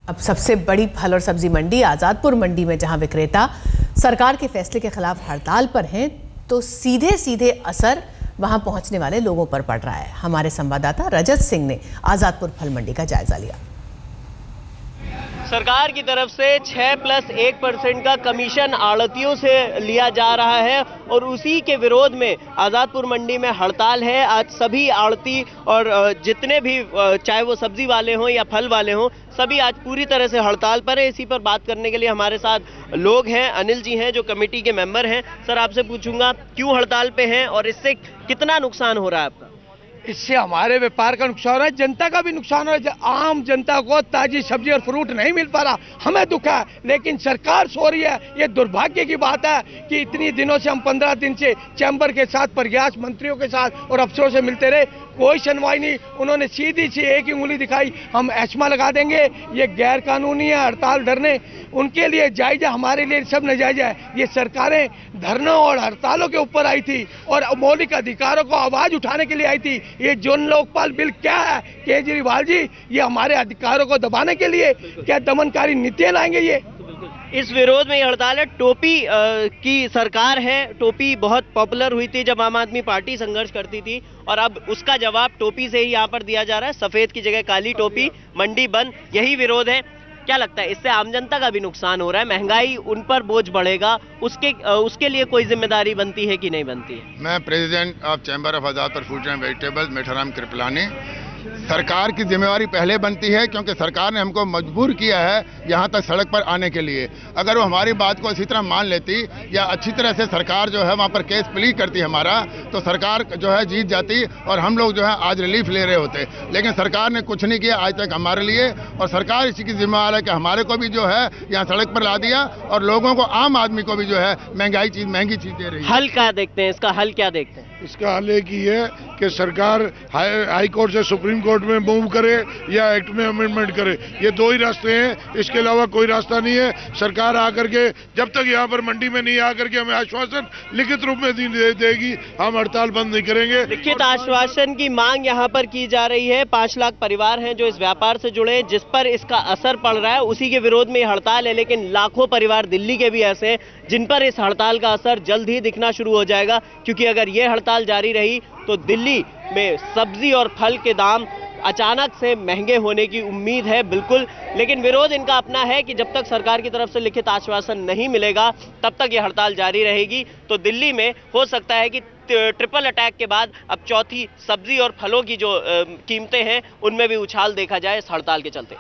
अब सबसे बड़ी फल और सब्जी मंडी आजादपुर मंडी में जहां विक्रेता सरकार के फैसले के खिलाफ हड़ताल पर हैं, तो सीधे सीधे असर वहां पहुंचने वाले लोगों पर पड़ रहा है। हमारे संवाददाता रजत सिंह ने आजादपुर फल मंडी का जायजा लिया। सरकार की तरफ से 6+1% का कमीशन आड़तियों से लिया जा रहा है और उसी के विरोध में आजादपुर मंडी में हड़ताल है। आज सभी आड़ती और जितने भी चाहे वो सब्जी वाले हों या फल वाले हों, सभी आज पूरी तरह से हड़ताल पर है। इसी पर बात करने के लिए हमारे साथ लोग हैं। अनिल जी हैं जो कमेटी के मेंबर हैं। सर, आपसे पूछूंगा क्यों हड़ताल पे हैं और इससे कितना नुकसान हो रहा है आपका? इससे हमारे व्यापार का नुकसान हो रहा है, जनता का भी नुकसान हो रहा है। आम जनता को ताजी सब्जी और फ्रूट नहीं मिल पा रहा, हमें दुख है, लेकिन सरकार सो रही है। ये दुर्भाग्य की बात है कि इतनी दिनों से हम 15 दिन से चैम्बर के साथ, प्रयास मंत्रियों के साथ और अफसरों से मिलते रहे, कोई सुनवाई नहीं। उन्होंने सीधी सी एक ही उंगली दिखाई, हम एस्मा लगा देंगे। ये गैर कानूनी है हड़ताल धरने, उनके लिए जायज है, हमारे लिए सब नाजायज है। ये सरकारें धरनों और हड़तालों के ऊपर आई थी और मौलिक अधिकारों को आवाज उठाने के लिए आई थी। ये जन लोकपाल बिल क्या है केजरीवाल जी? ये हमारे अधिकारों को दबाने के लिए क्या दमनकारी नीतियां लाएंगे? ये इस विरोध में ये हड़ताल है। टोपी की सरकार है। टोपी बहुत पॉपुलर हुई थी जब आम आदमी पार्टी संघर्ष करती थी और अब उसका जवाब टोपी से ही यहाँ पर दिया जा रहा है। सफेद की जगह काली टोपी, मंडी बंद, यही विरोध है। क्या लगता है इससे आम जनता का भी नुकसान हो रहा है? महंगाई उन पर बोझ बढ़ेगा, उसके लिए कोई जिम्मेदारी बनती है कि नहीं बनती है? मैं president of chamber of Azadpur fruit and vegetables Metharam Kripalani. सरकार की जिम्मेवारी पहले बनती है क्योंकि सरकार ने हमको मजबूर किया है यहाँ तक सड़क पर आने के लिए। अगर वो हमारी बात को इसी तरह मान लेती या अच्छी तरह से सरकार जो है वहाँ पर केस प्ली करती हमारा, तो सरकार जो है जीत जाती और हम लोग जो है आज रिलीफ ले रहे होते। लेकिन सरकार ने कुछ नहीं किया आज तक हमारे लिए, और सरकार इसी की जिम्मेवार है कि हमारे को भी जो है यहाँ सड़क पर ला दिया और लोगों को, आम आदमी को भी जो है महंगी चीज दे रही है। हल क्या देखते हैं? इसका हल क्या देखते हैं? इसका हल एक ही है कि सरकार हाई कोर्ट से सुप्रीम कोर्ट में मूव करे या एक्ट में अमेंडमेंट करे। ये दो ही रास्ते हैं, इसके अलावा कोई रास्ता नहीं है। सरकार आकर के जब तक यहाँ पर मंडी में नहीं आकर के हमें आश्वासन लिखित रूप में देगी, हम हड़ताल बंद नहीं करेंगे। लिखित आश्वासन की मांग यहाँ पर की जा रही है। 5 लाख परिवार हैं जो इस व्यापार से जुड़े, जिस पर इसका असर पड़ रहा है, उसी के विरोध में हड़ताल है। लेकिन लाखों परिवार दिल्ली के भी ऐसे हैं जिन पर इस हड़ताल का असर जल्द ही दिखना शुरू हो जाएगा, क्योंकि अगर ये हड़ताल जारी रही तो दिल्ली में सब्जी और फल के दाम अचानक से महंगे होने की उम्मीद है बिल्कुल। लेकिन विरोध इनका अपना है कि जब तक सरकार की तरफ से लिखित आश्वासन नहीं मिलेगा तब तक ये हड़ताल जारी रहेगी। तो दिल्ली में हो सकता है कि ट्रिपल अटैक के बाद अब चौथी सब्जी और फलों की जो कीमतें हैं उनमें भी उछाल देखा जाए इस हड़ताल के चलते।